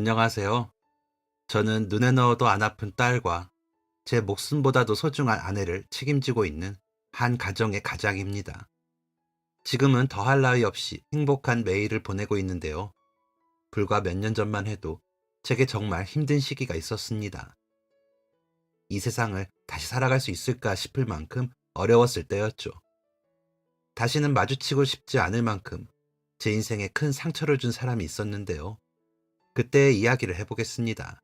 안녕하세요. 저는 눈에 넣어도 안 아픈 딸과 제 목숨보다도 소중한 아내를 책임지고 있는 한 가정의 가장입니다. 지금은 더할 나위 없이 행복한 매일을 보내고 있는데요. 불과 몇 년 전만 해도 제게 정말 힘든 시기가 있었습니다. 이 세상을 다시 살아갈 수 있을까 싶을 만큼 어려웠을 때였죠. 다시는 마주치고 싶지 않을 만큼 제 인생에 큰 상처를 준 사람이 있었는데요. 그때의 이야기를 해보겠습니다.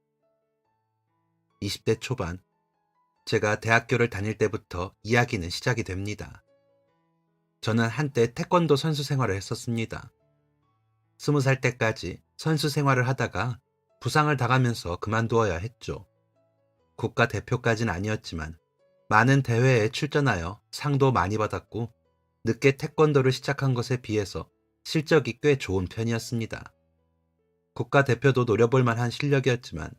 20대 초반, 제가 대학교를 다닐 때부터 이야기는 시작이 됩니다. 저는 한때 태권도 선수 생활을 했었습니다. 20살 때까지 선수 생활을 하다가 부상을 당하면서 그만두어야 했죠. 국가대표까지는 아니었지만 많은 대회에 출전하여 상도 많이 받았고 늦게 태권도를 시작한 것에 비해서 실적이 꽤 좋은 편이었습니다. 국가대표도 노려볼 만한 실력이었지만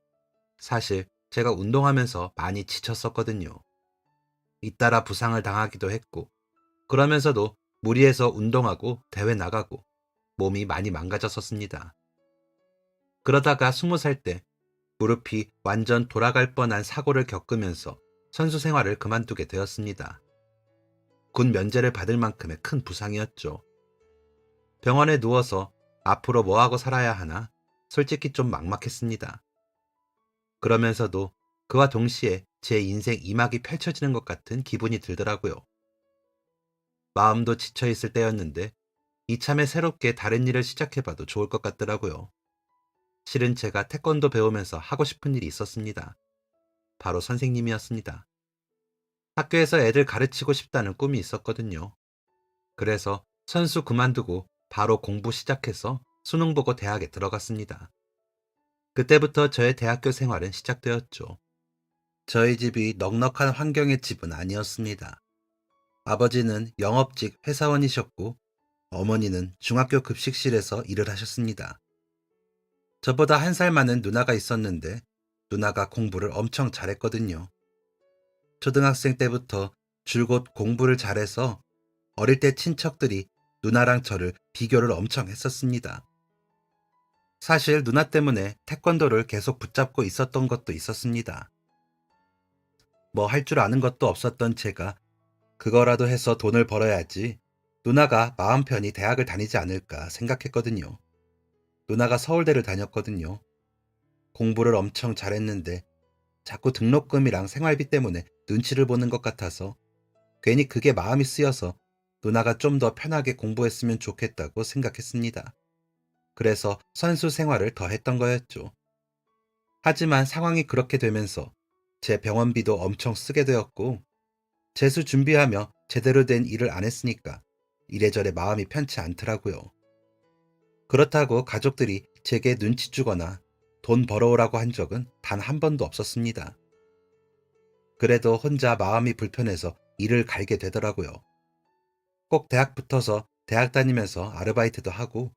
사실 제가 운동하면서 많이 지쳤었거든요. 잇따라 부상을 당하기도 했고 그러면서도 무리해서 운동하고 대회 나가고 몸이 많이 망가졌었습니다. 그러다가 20살 때 무릎이 완전 돌아갈 뻔한 사고를 겪으면서 선수 생활을 그만두게 되었습니다. 군 면제를 받을 만큼의 큰 부상이었죠. 병원에 누워서 앞으로 뭐하고 살아야 하나 솔직히 좀 막막했습니다. 그러면서도 그와 동시에 제 인생 이막이 펼쳐지는 것 같은 기분이 들더라고요. 마음도 지쳐있을 때였는데 이참에 새롭게 다른 일을 시작해봐도 좋을 것 같더라고요. 실은 제가 태권도 배우면서 하고 싶은 일이 있었습니다. 바로 선생님이었습니다. 학교에서 애들 가르치고 싶다는 꿈이 있었거든요. 그래서 선수 그만두고 바로 공부 시작해서 수능 보고 대학에 들어갔습니다. 그때부터 저의 대학교 생활은 시작되었죠. 저희 집이 넉넉한 환경의 집은 아니었습니다. 아버지는 영업직 회사원이셨고 어머니는 중학교 급식실에서 일을 하셨습니다. 저보다 한 살 많은 누나가 있었는데 누나가 공부를 엄청 잘했거든요. 초등학생 때부터 줄곧 공부를 잘해서 어릴 때 친척들이 누나랑 저를 비교를 엄청 했었습니다. 사실 누나 때문에 태권도를 계속 붙잡고 있었던 것도 있었습니다. 뭐 할 줄 아는 것도 없었던 제가 그거라도 해서 돈을 벌어야지 누나가 마음 편히 대학을 다니지 않을까 생각했거든요. 누나가 서울대를 다녔거든요. 공부를 엄청 잘했는데 자꾸 등록금이랑 생활비 때문에 눈치를 보는 것 같아서 괜히 그게 마음이 쓰여서 누나가 좀 더 편하게 공부했으면 좋겠다고 생각했습니다. 그래서 선수 생활을 더 했던 거였죠. 하지만 상황이 그렇게 되면서 제 병원비도 엄청 쓰게 되었고 재수 준비하며 제대로 된 일을 안 했으니까 이래저래 마음이 편치 않더라고요. 그렇다고 가족들이 제게 눈치 주거나 돈 벌어오라고 한 적은 단 한 번도 없었습니다. 그래도 혼자 마음이 불편해서 일을 갈게 되더라고요. 꼭 대학 붙어서 대학 다니면서 아르바이트도 하고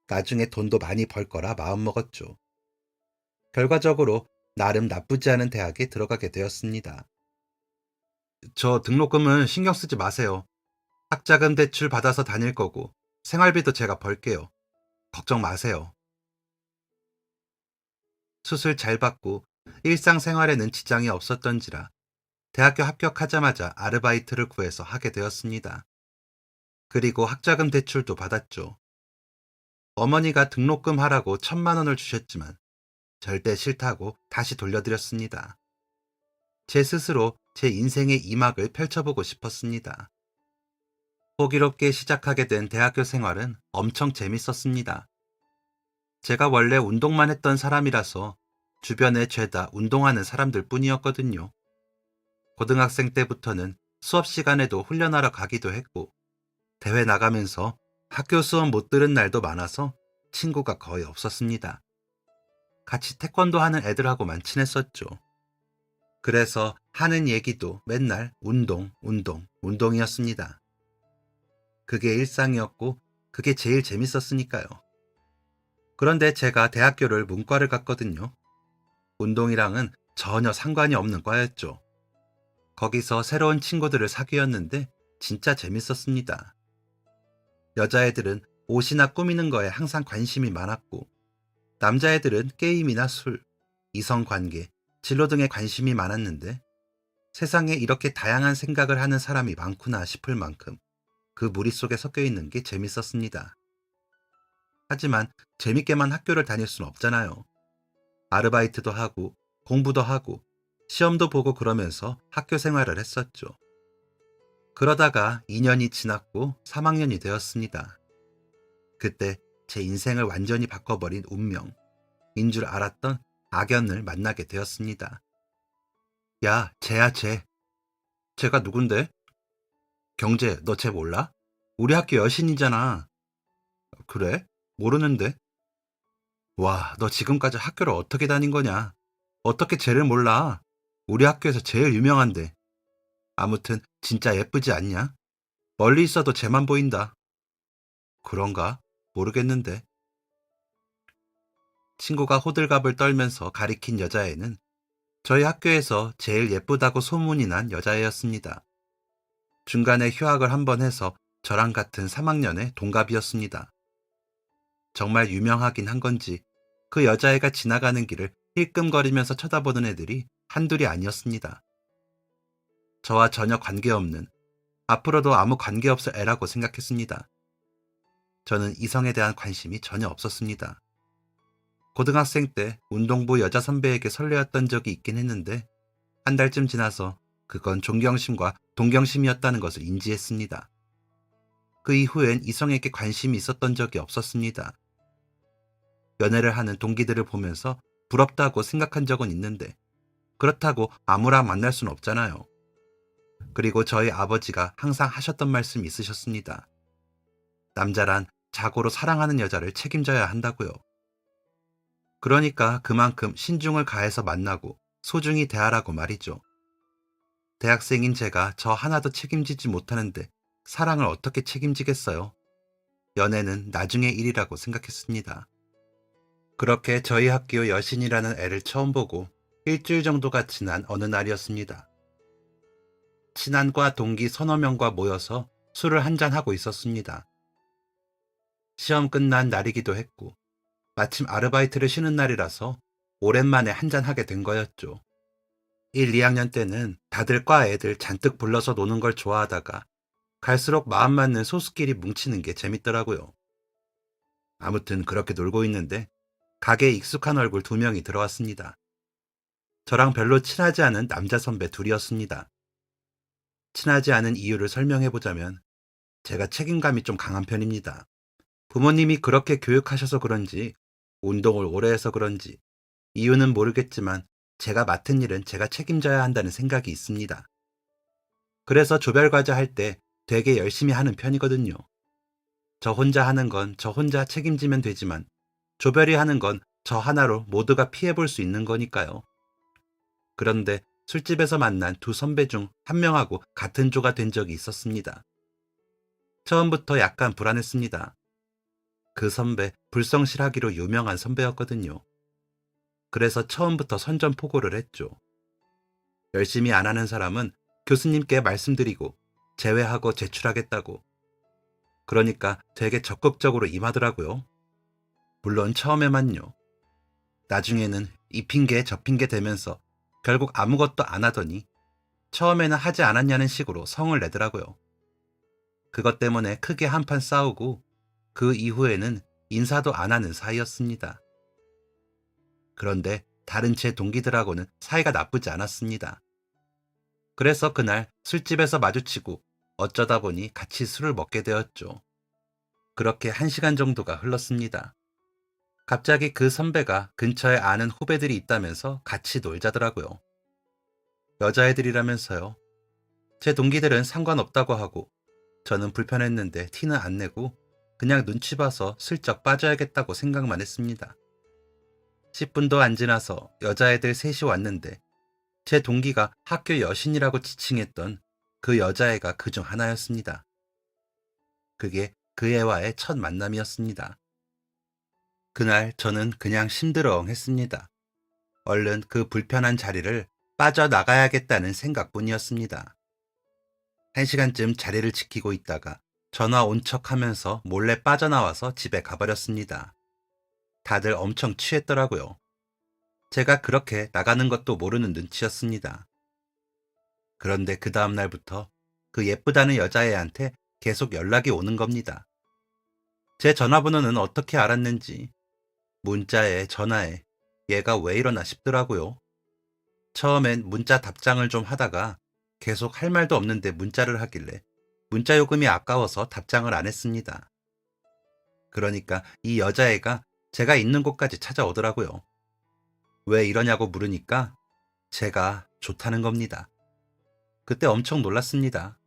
나중에 돈도 많이 벌 거라 마음먹었죠. 결과적으로 나름 나쁘지 않은 대학에 들어가게 되었습니다. 저 등록금은 신경 쓰지 마세요. 학자금 대출 받아서 다닐 거고 생활비도 제가 벌게요. 걱정 마세요. 수술 잘 받고 일상생활에는 지장이 없었던지라 대학교 합격하자마자 아르바이트를 구해서 하게 되었습니다. 그리고 학자금 대출도 받았죠. 어머니가 등록금 하라고 1,000만 원을 주셨지만 절대 싫다고 다시 돌려드렸습니다. 제 스스로 제 인생의 이막을 펼쳐보고 싶었습니다. 호기롭게 시작하게 된 대학교 생활은 엄청 재밌었습니다. 제가 원래 운동만 했던 사람이라서 주변에 죄다 운동하는 사람들 뿐이었거든요. 고등학생 때부터는 수업 시간에도 훈련하러 가기도 했고 대회 나가면서 학교 수업 못 들은 날도 많아서 친구가 거의 없었습니다. 같이 태권도 하는 애들하고만 친했었죠. 그래서 하는 얘기도 맨날 운동, 운동, 운동이었습니다. 그게 일상이었고 그게 제일 재밌었으니까요. 그런데 제가 대학교를 문과를 갔거든요. 운동이랑은 전혀 상관이 없는 과였죠. 거기서 새로운 친구들을 사귀었는데 진짜 재밌었습니다. 여자애들은 옷이나 꾸미는 거에 항상 관심이 많았고 남자애들은 게임이나 술, 이성관계, 진로 등에 관심이 많았는데 세상에 이렇게 다양한 생각을 하는 사람이 많구나 싶을 만큼 그 무리 속에 섞여 있는 게 재밌었습니다. 하지만 재밌게만 학교를 다닐 순 없잖아요. 아르바이트도 하고 공부도 하고 시험도 보고 그러면서 학교 생활을 했었죠. 그러다가 2년이 지났고 3학년이 되었습니다. 그때 제 인생을 완전히 바꿔버린 운명인 줄 알았던 악연을 만나게 되었습니다. 야, 쟤야, 쟤. 쟤가 누군데? 경재, 너 쟤 몰라? 우리 학교 여신이잖아. 그래? 모르는데? 와, 너 지금까지 학교를 어떻게 다닌 거냐? 어떻게 쟤를 몰라? 우리 학교에서 제일 유명한데. 아무튼 진짜 예쁘지 않냐? 멀리 있어도 쟤만 보인다. 그런가? 모르겠는데. 친구가 호들갑을 떨면서 가리킨 여자애는 저희 학교에서 제일 예쁘다고 소문이 난 여자애였습니다. 중간에 휴학을 한 번 해서 저랑 같은 3학년의 동갑이었습니다. 정말 유명하긴 한 건지 그 여자애가 지나가는 길을 힐끔거리면서 쳐다보는 애들이 한둘이 아니었습니다. 저와 전혀 관계없는, 앞으로도 아무 관계없을 애라고 생각했습니다. 저는 이성에 대한 관심이 전혀 없었습니다. 고등학생 때 운동부 여자 선배에게 설레었던 적이 있긴 했는데 한 달쯤 지나서 그건 존경심과 동경심이었다는 것을 인지했습니다. 그 이후엔 이성에게 관심이 있었던 적이 없었습니다. 연애를 하는 동기들을 보면서 부럽다고 생각한 적은 있는데 그렇다고 아무랑 만날 순 없잖아요. 그리고 저희 아버지가 항상 하셨던 말씀이 있으셨습니다. 남자란 자고로 사랑하는 여자를 책임져야 한다고요. 그러니까 그만큼 신중을 가해서 만나고 소중히 대하라고 말이죠. 대학생인 제가 저 하나도 책임지지 못하는데 사랑을 어떻게 책임지겠어요? 연애는 나중의 일이라고 생각했습니다. 그렇게 저희 학교 여신이라는 애를 처음 보고 일주일 정도가 지난 어느 날이었습니다. 친한 과 동기 서너 명과 모여서 술을 한잔하고 있었습니다. 시험 끝난 날이기도 했고 마침 아르바이트를 쉬는 날이라서 오랜만에 한잔하게 된 거였죠. 1, 2학년 때는 다들 과 애들 잔뜩 불러서 노는 걸 좋아하다가 갈수록 마음 맞는 소수끼리 뭉치는 게 재밌더라고요. 아무튼 그렇게 놀고 있는데 가게에 익숙한 얼굴 2명이 들어왔습니다. 저랑 별로 친하지 않은 남자 선배 둘이었습니다. 친하지 않은 이유를 설명해보자면 제가 책임감이 좀 강한 편입니다. 부모님이 그렇게 교육하셔서 그런지 운동을 오래 해서 그런지 이유는 모르겠지만 제가 맡은 일은 제가 책임져야 한다는 생각이 있습니다. 그래서 조별과제 할 때 되게 열심히 하는 편이거든요. 저 혼자 하는 건 저 혼자 책임지면 되지만 조별이 하는 건 저 하나로 모두가 피해볼 수 있는 거니까요. 그런데 술집에서 만난 두 선배 중 한 명하고 같은 조가 된 적이 있었습니다. 처음부터 약간 불안했습니다. 그 선배 불성실하기로 유명한 선배였거든요. 그래서 처음부터 선전포고를 했죠. 열심히 안 하는 사람은 교수님께 말씀드리고 제외하고 제출하겠다고. 그러니까 되게 적극적으로 임하더라고요. 물론 처음에만요. 나중에는 이 핑계 저 핑계 대면서 결국 아무것도 안 하더니 처음에는 하지 않았냐는 식으로 성을 내더라고요. 그것 때문에 크게 한판 싸우고 그 이후에는 인사도 안 하는 사이였습니다. 그런데 다른 제 동기들하고는 사이가 나쁘지 않았습니다. 그래서 그날 술집에서 마주치고 어쩌다 보니 같이 술을 먹게 되었죠. 그렇게 1시간 정도가 흘렀습니다. 갑자기 그 선배가 근처에 아는 후배들이 있다면서 같이 놀자더라고요. 여자애들이라면서요. 제 동기들은 상관없다고 하고 저는 불편했는데 티는 안 내고 그냥 눈치 봐서 슬쩍 빠져야겠다고 생각만 했습니다. 10분도 안 지나서 여자애들 셋이 왔는데 제 동기가 학교 여신이라고 지칭했던 그 여자애가 그중 하나였습니다. 그게 그 애와의 첫 만남이었습니다. 그날 저는 그냥 심드렁했습니다. 얼른 그 불편한 자리를 빠져나가야겠다는 생각뿐이었습니다. 1시간쯤 자리를 지키고 있다가 전화 온 척하면서 몰래 빠져나와서 집에 가버렸습니다. 다들 엄청 취했더라고요. 제가 그렇게 나가는 것도 모르는 눈치였습니다. 그런데 그 다음 날부터 그 예쁘다는 여자애한테 계속 연락이 오는 겁니다. 제 전화번호는 어떻게 알았는지 문자에 전화에 얘가 왜 이러나 싶더라고요. 처음엔 문자 답장을 좀 하다가 계속 할 말도 없는데 문자를 하길래 문자 요금이 아까워서 답장을 안 했습니다. 그러니까 이 여자애가 제가 있는 곳까지 찾아오더라고요. 왜 이러냐고 물으니까 제가 좋다는 겁니다. 그때 엄청 놀랐습니다.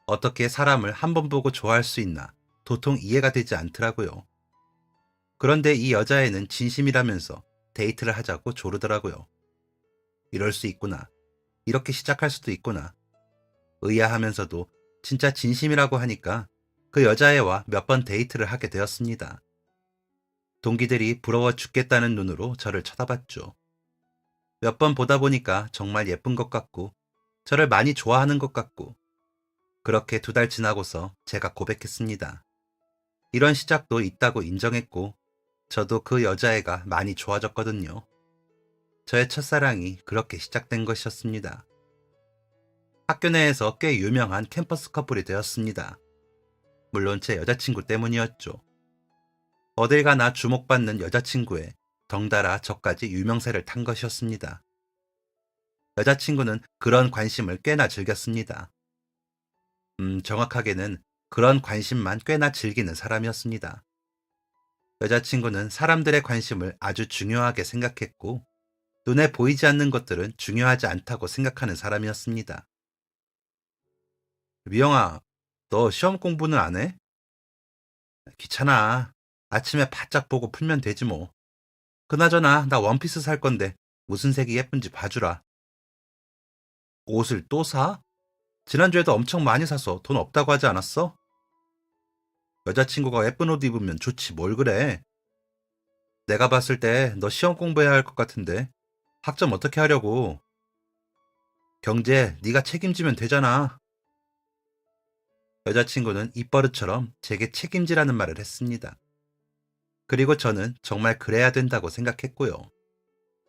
어떻게 사람을 한 번 보고 좋아할 수 있나 도통 이해가 되지 않더라고요. 그런데 이 여자애는 진심이라면서 데이트를 하자고 조르더라고요. 이럴 수 있구나. 이렇게 시작할 수도 있구나. 의아하면서도 진짜 진심이라고 하니까 그 여자애와 몇 번 데이트를 하게 되었습니다. 동기들이 부러워 죽겠다는 눈으로 저를 쳐다봤죠. 몇 번 보다 보니까 정말 예쁜 것 같고 저를 많이 좋아하는 것 같고 그렇게 2달 지나고서 제가 고백했습니다. 이런 시작도 있다고 인정했고 저도 그 여자애가 많이 좋아졌거든요. 저의 첫사랑이 그렇게 시작된 것이었습니다. 학교 내에서 꽤 유명한 캠퍼스 커플이 되었습니다. 물론 제 여자친구 때문이었죠. 어딜 가나 주목받는 여자친구에 덩달아 저까지 유명세를 탄 것이었습니다. 여자친구는 그런 관심을 꽤나 즐겼습니다. 정확하게는 그런 관심만 꽤나 즐기는 사람이었습니다. 여자친구는 사람들의 관심을 아주 중요하게 생각했고 눈에 보이지 않는 것들은 중요하지 않다고 생각하는 사람이었습니다. 미영아, 너 시험 공부는 안 해? 귀찮아. 아침에 바짝 보고 풀면 되지 뭐. 그나저나 나 원피스 살 건데 무슨 색이 예쁜지 봐주라. 옷을 또 사? 지난주에도 엄청 많이 사서 돈 없다고 하지 않았어? 여자친구가 예쁜 옷 입으면 좋지 뭘 그래. 내가 봤을 때 너 시험 공부해야 할 것 같은데 학점 어떻게 하려고? 경제 네가 책임지면 되잖아. 여자친구는 입버릇처럼 제게 책임지라는 말을 했습니다. 그리고 저는 정말 그래야 된다고 생각했고요.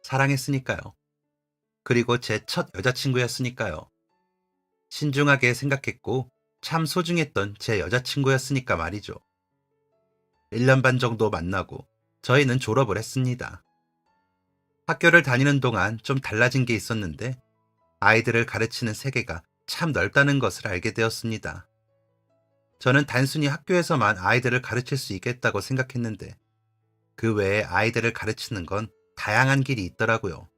사랑했으니까요. 그리고 제 첫 여자친구였으니까요. 신중하게 생각했고 참 소중했던 제 여자친구였으니까 말이죠. 1년 반 정도 만나고 저희는 졸업을 했습니다. 학교를 다니는 동안 좀 달라진 게 있었는데 아이들을 가르치는 세계가 참 넓다는 것을 알게 되었습니다. 저는 단순히 학교에서만 아이들을 가르칠 수 있겠다고 생각했는데 그 외에 아이들을 가르치는 건 다양한 길이 있더라고요.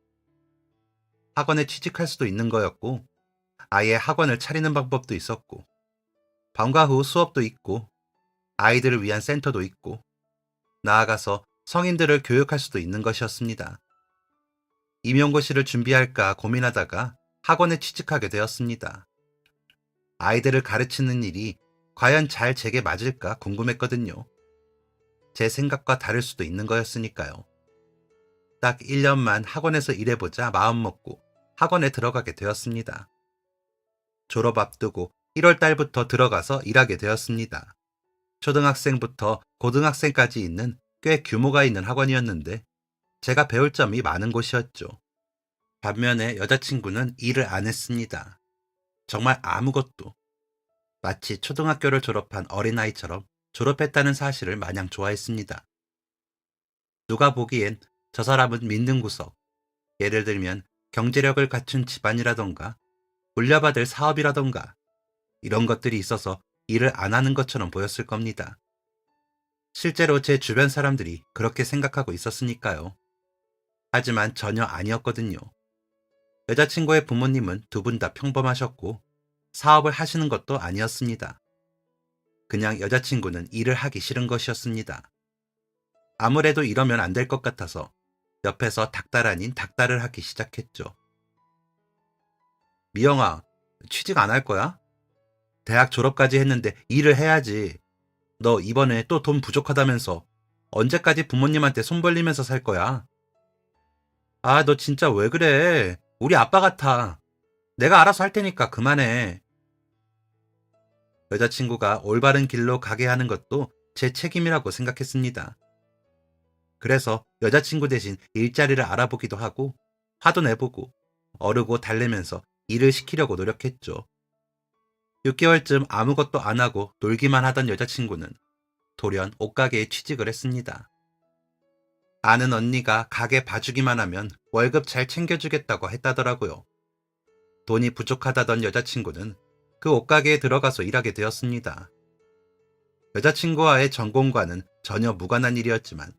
학원에 취직할 수도 있는 거였고 아예 학원을 차리는 방법도 있었고 방과 후 수업도 있고 아이들을 위한 센터도 있고 나아가서 성인들을 교육할 수도 있는 것이었습니다. 임용고시를 준비할까 고민하다가 학원에 취직하게 되었습니다. 아이들을 가르치는 일이 과연 잘 제게 맞을까 궁금했거든요. 제 생각과 다를 수도 있는 거였으니까요. 딱 1년만 학원에서 일해보자 마음먹고 학원에 들어가게 되었습니다. 졸업 앞두고 1월 달부터 들어가서 일하게 되었습니다. 초등학생부터 고등학생까지 있는 꽤 규모가 있는 학원이었는데 제가 배울 점이 많은 곳이었죠. 반면에 여자친구는 일을 안 했습니다. 정말 아무것도. 마치 초등학교를 졸업한 어린아이처럼 졸업했다는 사실을 마냥 좋아했습니다. 누가 보기엔 저 사람은 믿는 구석, 예를 들면 경제력을 갖춘 집안이라던가 물려받을 사업이라던가 이런 것들이 있어서 일을 안 하는 것처럼 보였을 겁니다. 실제로 제 주변 사람들이 그렇게 생각하고 있었으니까요. 하지만 전혀 아니었거든요. 여자친구의 부모님은 2분 다 평범하셨고 사업을 하시는 것도 아니었습니다. 그냥 여자친구는 일을 하기 싫은 것이었습니다. 아무래도 이러면 안 될 것 같아서 옆에서 닥달 아닌 닥달을 하기 시작했죠. 미영아, 취직 안 할 거야? 대학 졸업까지 했는데 일을 해야지. 너 이번에 또 돈 부족하다면서 언제까지 부모님한테 손 벌리면서 살 거야? 아, 너 진짜 왜 그래? 우리 아빠 같아. 내가 알아서 할 테니까 그만해. 여자친구가 올바른 길로 가게 하는 것도 제 책임이라고 생각했습니다. 그래서 여자친구 대신 일자리를 알아보기도 하고 화도 내보고 어르고 달래면서 일을 시키려고 노력했죠. 6개월쯤 아무것도 안 하고 놀기만 하던 여자친구는 돌연 옷가게에 취직을 했습니다. 아는 언니가 가게 봐주기만 하면 월급 잘 챙겨주겠다고 했다더라고요. 돈이 부족하다던 여자친구는 그 옷가게에 들어가서 일하게 되었습니다. 여자친구와의 전공과는 전혀 무관한 일이었지만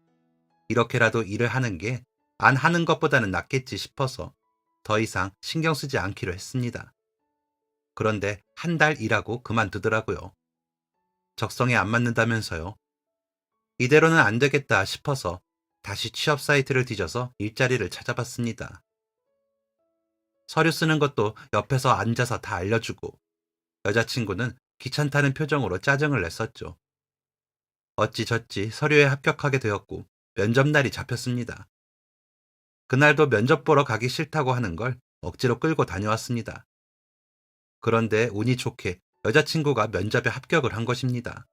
이렇게라도 일을 하는 게 안 하는 것보다는 낫겠지 싶어서 더 이상 신경 쓰지 않기로 했습니다. 그런데 한 달 일하고 그만두더라고요. 적성에 안 맞는다면서요. 이대로는 안 되겠다 싶어서 다시 취업 사이트를 뒤져서 일자리를 찾아봤습니다. 서류 쓰는 것도 옆에서 앉아서 다 알려주고 여자친구는 귀찮다는 표정으로 짜증을 냈었죠. 어찌저찌 서류에 합격하게 되었고 면접날이 잡혔습니다. 그날도 면접 보러 가기 싫다고 하는 걸 억지로 끌고 다녀왔습니다. 그런데 운이 좋게 여자친구가 면접에 합격을 한 것입니다.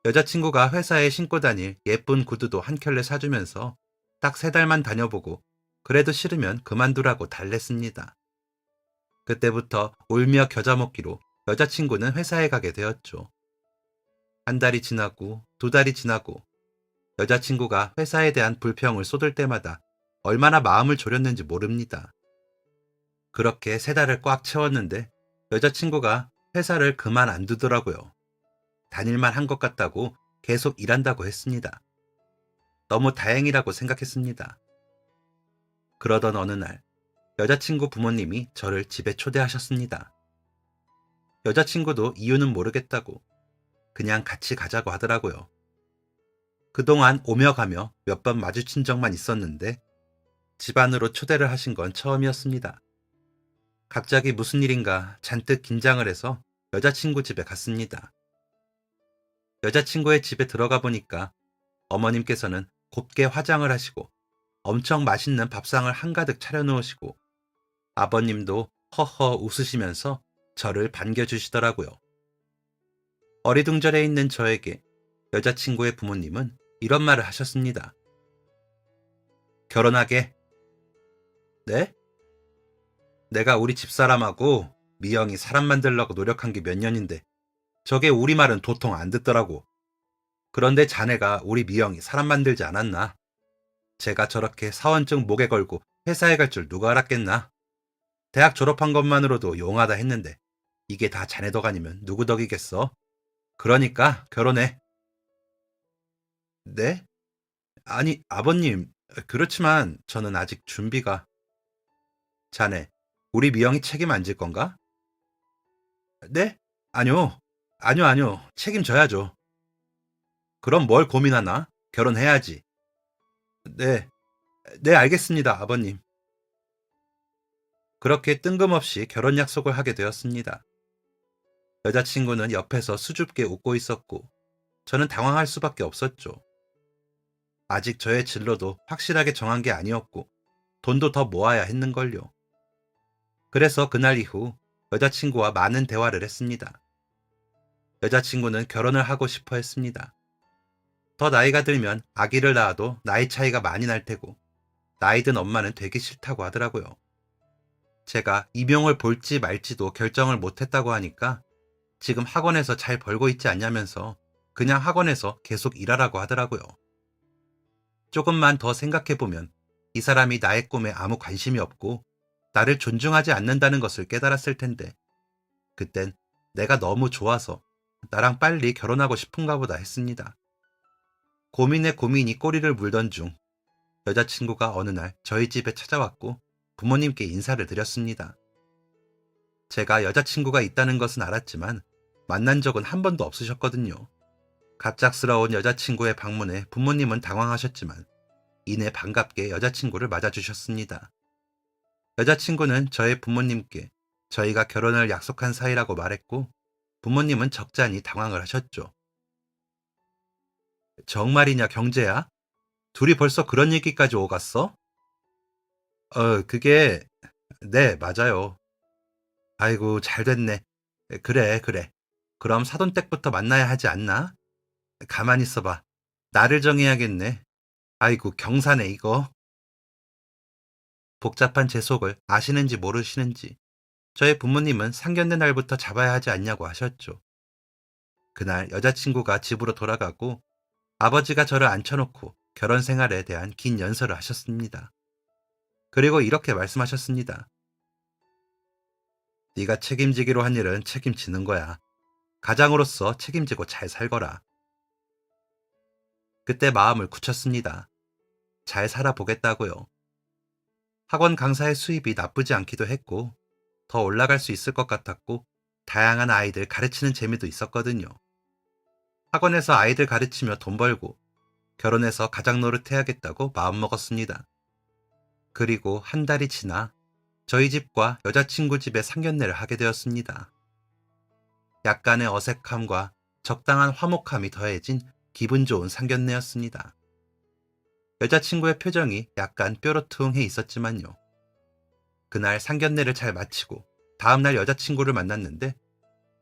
여자친구가 회사에 신고 다닐 예쁜 구두도 한 켤레 사주면서 딱 3달만 다녀보고 그래도 싫으면 그만두라고 달랬습니다. 그때부터 울며 겨자 먹기로 여자친구는 회사에 가게 되었죠. 한 달이 지나고 2달이 지나고 여자친구가 회사에 대한 불평을 쏟을 때마다 얼마나 마음을 졸였는지 모릅니다. 그렇게 3달을 꽉 채웠는데 여자친구가 회사를 그만 안 두더라고요. 다닐만 한 것 같다고 계속 일한다고 했습니다. 너무 다행이라고 생각했습니다. 그러던 어느 날 여자친구 부모님이 저를 집에 초대하셨습니다. 여자친구도 이유는 모르겠다고 그냥 같이 가자고 하더라고요. 그동안 오며 가며 몇 번 마주친 적만 있었는데 집안으로 초대를 하신 건 처음이었습니다. 갑자기 무슨 일인가 잔뜩 긴장을 해서 여자친구 집에 갔습니다. 여자친구의 집에 들어가 보니까 어머님께서는 곱게 화장을 하시고 엄청 맛있는 밥상을 한가득 차려놓으시고 아버님도 허허 웃으시면서 저를 반겨주시더라고요. 어리둥절해 있는 저에게 여자친구의 부모님은 이런 말을 하셨습니다. 결혼하게. 네? 내가 우리 집사람하고 미영이 사람 만들려고 노력한 게 몇 년인데 저게 우리 말은 도통 안 듣더라고. 그런데 자네가 우리 미영이 사람 만들지 않았나? 제가 저렇게 사원증 목에 걸고 회사에 갈 줄 누가 알았겠나? 대학 졸업한 것만으로도 용하다 했는데 이게 다 자네 덕 아니면 누구 덕이겠어? 그러니까 결혼해. 네? 아니, 아버님, 그렇지만 저는 아직 준비가... 자네, 우리 미영이 책임 안 질 건가? 네? 아니요. 아니요. 책임져야죠. 그럼 뭘 고민하나? 결혼해야지. 네, 네, 알겠습니다, 아버님. 그렇게 뜬금없이 결혼 약속을 하게 되었습니다. 여자친구는 옆에서 수줍게 웃고 있었고, 저는 당황할 수밖에 없었죠. 아직 저의 진로도 확실하게 정한 게 아니었고, 돈도 더 모아야 했는걸요. 그래서 그날 이후 여자친구와 많은 대화를 했습니다. 여자친구는 결혼을 하고 싶어 했습니다. 더 나이가 들면 아기를 낳아도 나이 차이가 많이 날 테고, 나이 든 엄마는 되기 싫다고 하더라고요. 제가 임용을 볼지 말지도 결정을 못했다고 하니까 지금 학원에서 잘 벌고 있지 않냐면서 그냥 학원에서 계속 일하라고 하더라고요. 조금만 더 생각해보면 이 사람이 나의 꿈에 아무 관심이 없고 나를 존중하지 않는다는 것을 깨달았을 텐데 그땐 내가 너무 좋아서 나랑 빨리 결혼하고 싶은가 보다 했습니다. 고민에 고민이 꼬리를 물던 중 여자친구가 어느 날 저희 집에 찾아왔고 부모님께 인사를 드렸습니다. 제가 여자친구가 있다는 것은 알았지만 만난 적은 한 번도 없으셨거든요. 갑작스러운 여자친구의 방문에 부모님은 당황하셨지만 이내 반갑게 여자친구를 맞아주셨습니다. 여자친구는 저의 부모님께 저희가 결혼을 약속한 사이라고 말했고 부모님은 적잖이 당황을 하셨죠. 정말이냐 경재야? 둘이 벌써 그런 얘기까지 오갔어? 그게... 네, 맞아요. 아이고, 잘 됐네. 그래. 그럼 사돈댁부터 만나야 하지 않나? 가만히 있어봐. 나를 정해야겠네. 아이고, 경사네, 이거. 복잡한 제 속을 아시는지 모르시는지 저희 부모님은 상견례 날부터 잡아야 하지 않냐고 하셨죠. 그날 여자친구가 집으로 돌아가고 아버지가 저를 앉혀놓고 결혼 생활에 대한 긴 연설을 하셨습니다. 그리고 이렇게 말씀하셨습니다. 네가 책임지기로 한 일은 책임지는 거야. 가장으로서 책임지고 잘 살거라. 그때 마음을 굳혔습니다. 잘 살아보겠다고요. 학원 강사의 수입이 나쁘지 않기도 했고 더 올라갈 수 있을 것 같았고 다양한 아이들 가르치는 재미도 있었거든요. 학원에서 아이들 가르치며 돈 벌고 결혼해서 가장 노릇해야겠다고 마음먹었습니다. 그리고 한 달이 지나 저희 집과 여자친구 집에 상견례를 하게 되었습니다. 약간의 어색함과 적당한 화목함이 더해진 기분 좋은 상견례였습니다. 여자친구의 표정이 약간 뾰루퉁해 있었지만요. 그날 상견례를 잘 마치고 다음날 여자친구를 만났는데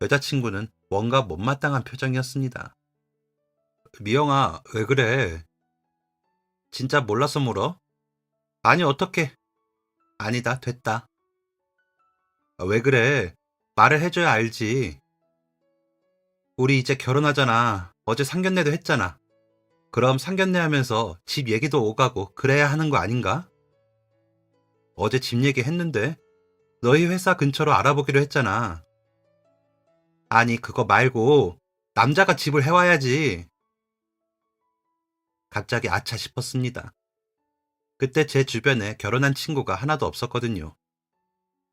여자친구는 뭔가 못마땅한 표정이었습니다. 미영아, 왜 그래? 진짜 몰라서 물어? 아니, 어떡해. 아니다, 됐다. 왜 그래? 말을 해줘야 알지. 우리 이제 결혼하잖아. 어제 상견례도 했잖아. 그럼 상견례 하면서 집 얘기도 오가고 그래야 하는 거 아닌가? 어제 집 얘기 했는데 너희 회사 근처로 알아보기로 했잖아. 아니, 그거 말고 남자가 집을 해와야지. 갑자기 아차 싶었습니다. 그때 제 주변에 결혼한 친구가 하나도 없었거든요.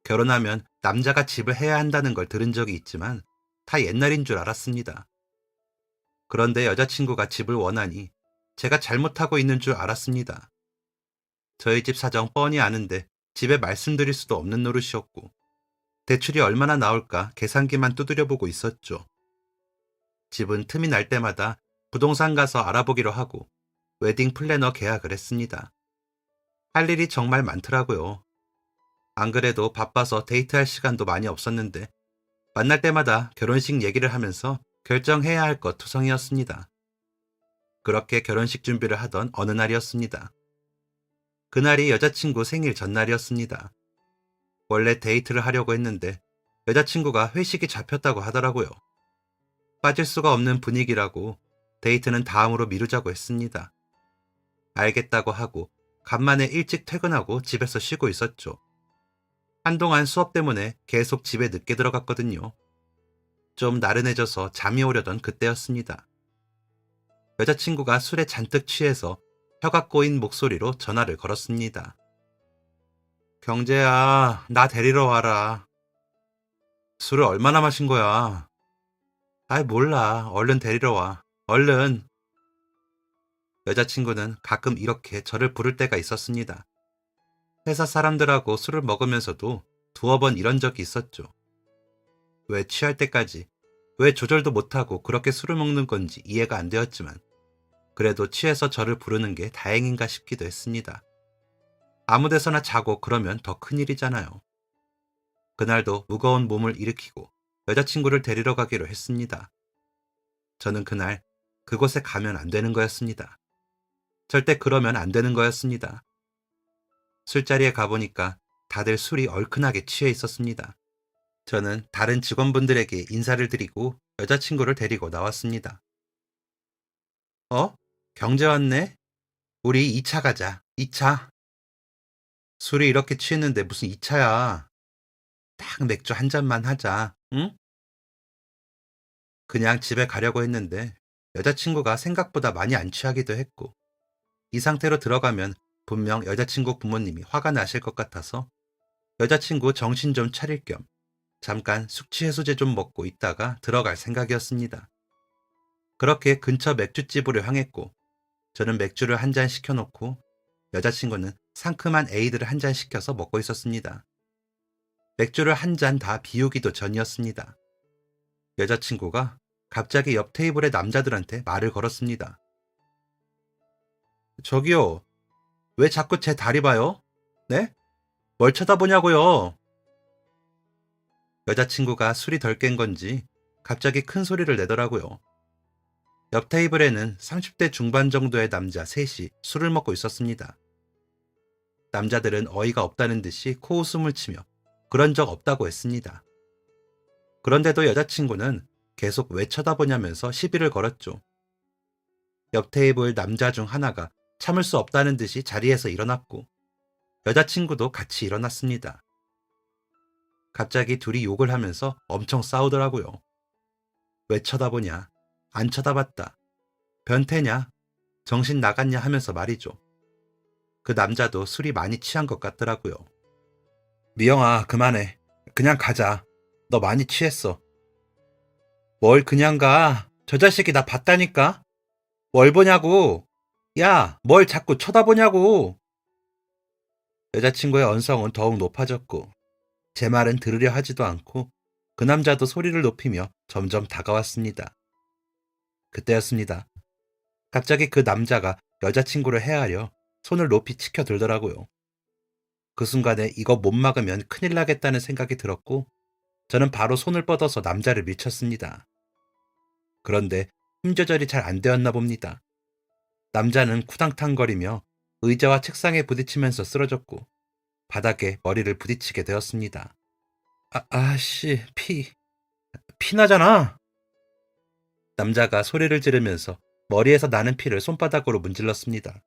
결혼하면 남자가 집을 해야 한다는 걸 들은 적이 있지만 다 옛날인 줄 알았습니다. 그런데 여자친구가 집을 원하니 제가 잘못하고 있는 줄 알았습니다. 저희 집 사정 뻔히 아는데 집에 말씀드릴 수도 없는 노릇이었고 대출이 얼마나 나올까 계산기만 두드려보고 있었죠. 집은 틈이 날 때마다 부동산 가서 알아보기로 하고 웨딩 플래너 계약을 했습니다. 할 일이 정말 많더라고요. 안 그래도 바빠서 데이트할 시간도 많이 없었는데 만날 때마다 결혼식 얘기를 하면서 결정해야 할 것 투성이었습니다. 그렇게 결혼식 준비를 하던 어느 날이었습니다. 그날이 여자친구 생일 전날이었습니다. 원래 데이트를 하려고 했는데 여자친구가 회식이 잡혔다고 하더라고요. 빠질 수가 없는 분위기라고 데이트는 다음으로 미루자고 했습니다. 알겠다고 하고 간만에 일찍 퇴근하고 집에서 쉬고 있었죠. 한동안 수업 때문에 계속 집에 늦게 들어갔거든요. 좀 나른해져서 잠이 오려던 그때였습니다. 여자친구가 술에 잔뜩 취해서 혀가 꼬인 목소리로 전화를 걸었습니다. 경재야, 나 데리러 와라. 술을 얼마나 마신 거야? 아이, 몰라. 얼른 데리러 와. 얼른. 여자친구는 가끔 이렇게 저를 부를 때가 있었습니다. 회사 사람들하고 술을 먹으면서도 두어 번 이런 적이 있었죠. 왜 취할 때까지, 왜 조절도 못하고 그렇게 술을 먹는 건지 이해가 안 되었지만 그래도 취해서 저를 부르는 게 다행인가 싶기도 했습니다. 아무 데서나 자고 그러면 더 큰일이잖아요. 그날도 무거운 몸을 일으키고 여자친구를 데리러 가기로 했습니다. 저는 그날 그곳에 가면 안 되는 거였습니다. 절대 그러면 안 되는 거였습니다. 술자리에 가보니까 다들 술이 얼큰하게 취해 있었습니다. 저는 다른 직원분들에게 인사를 드리고 여자친구를 데리고 나왔습니다. 어? 경제 왔네? 우리 2차 가자. 2차. 술이 이렇게 취했는데 무슨 2차야. 딱 맥주 한 잔만 하자. 응? 그냥 집에 가려고 했는데 여자친구가 생각보다 많이 안 취하기도 했고 이 상태로 들어가면 분명 여자친구 부모님이 화가 나실 것 같아서 여자친구 정신 좀 차릴 겸 잠깐 숙취 해소제 좀 먹고 있다가 들어갈 생각이었습니다. 그렇게 근처 맥주집으로 향했고 저는 맥주를 한 잔 시켜놓고 여자친구는 상큼한 에이드를 한 잔 시켜서 먹고 있었습니다. 맥주를 한 잔 다 비우기도 전이었습니다. 여자친구가 갑자기 옆 테이블의 남자들한테 말을 걸었습니다. 저기요, 왜 자꾸 제 다리 봐요? 네? 뭘 쳐다보냐고요? 여자친구가 술이 덜 깬 건지 갑자기 큰 소리를 내더라고요. 옆 테이블에는 30대 중반 정도의 남자 셋이 술을 먹고 있었습니다. 남자들은 어이가 없다는 듯이 코웃음을 치며 그런 적 없다고 했습니다. 그런데도 여자친구는 계속 왜 쳐다보냐면서 시비를 걸었죠. 옆 테이블 남자 중 하나가 참을 수 없다는 듯이 자리에서 일어났고 여자친구도 같이 일어났습니다. 갑자기 둘이 욕을 하면서 엄청 싸우더라고요. 왜 쳐다보냐? 안 쳐다봤다. 변태냐? 정신 나갔냐 하면서 말이죠. 그 남자도 술이 많이 취한 것 같더라고요. 미영아, 그만해. 그냥 가자. 너 많이 취했어. 뭘 그냥 가? 저 자식이 나 봤다니까? 뭘 보냐고? 야, 뭘 자꾸 쳐다보냐고? 여자친구의 언성은 더욱 높아졌고 제 말은 들으려 하지도 않고 그 남자도 소리를 높이며 점점 다가왔습니다. 그때였습니다. 갑자기 그 남자가 여자친구를 해하려 손을 높이 치켜들더라고요. 그 순간에 이거 못 막으면 큰일 나겠다는 생각이 들었고 저는 바로 손을 뻗어서 남자를 밀쳤습니다. 그런데 힘 조절이 잘 안 되었나 봅니다. 남자는 쿠당탕거리며 의자와 책상에 부딪히면서 쓰러졌고 바닥에 머리를 부딪히게 되었습니다. 아씨, 피나잖아. 남자가 소리를 지르면서 머리에서 나는 피를 손바닥으로 문질렀습니다.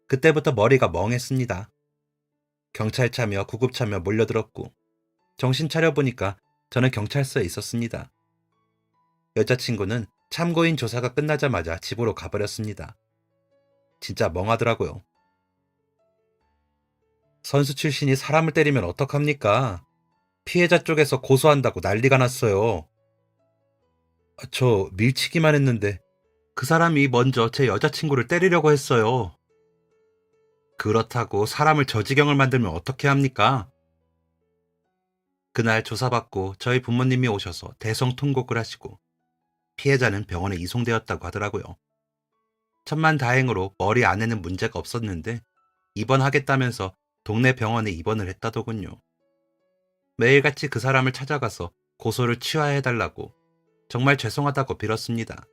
그때부터 머리가 멍했습니다. 경찰차며 구급차며 몰려들었고 정신 차려보니까 저는 경찰서에 있었습니다. 여자친구는 참고인 조사가 끝나자마자 집으로 가버렸습니다. 진짜 멍하더라고요. 선수 출신이 사람을 때리면 어떡합니까? 피해자 쪽에서 고소한다고 난리가 났어요. 저 밀치기만 했는데 그 사람이 먼저 제 여자친구를 때리려고 했어요. 그렇다고 사람을 저 지경을 만들면 어떻게 합니까? 그날 조사받고 저희 부모님이 오셔서 대성통곡을 하시고 피해자는 병원에 이송되었다고 하더라고요. 천만다행으로 머리 안에는 문제가 없었는데 입원하겠다면서 동네 병원에 입원을 했다더군요. 매일같이 그 사람을 찾아가서 고소를 취하해달라고 정말 죄송하다고 빌었습니다.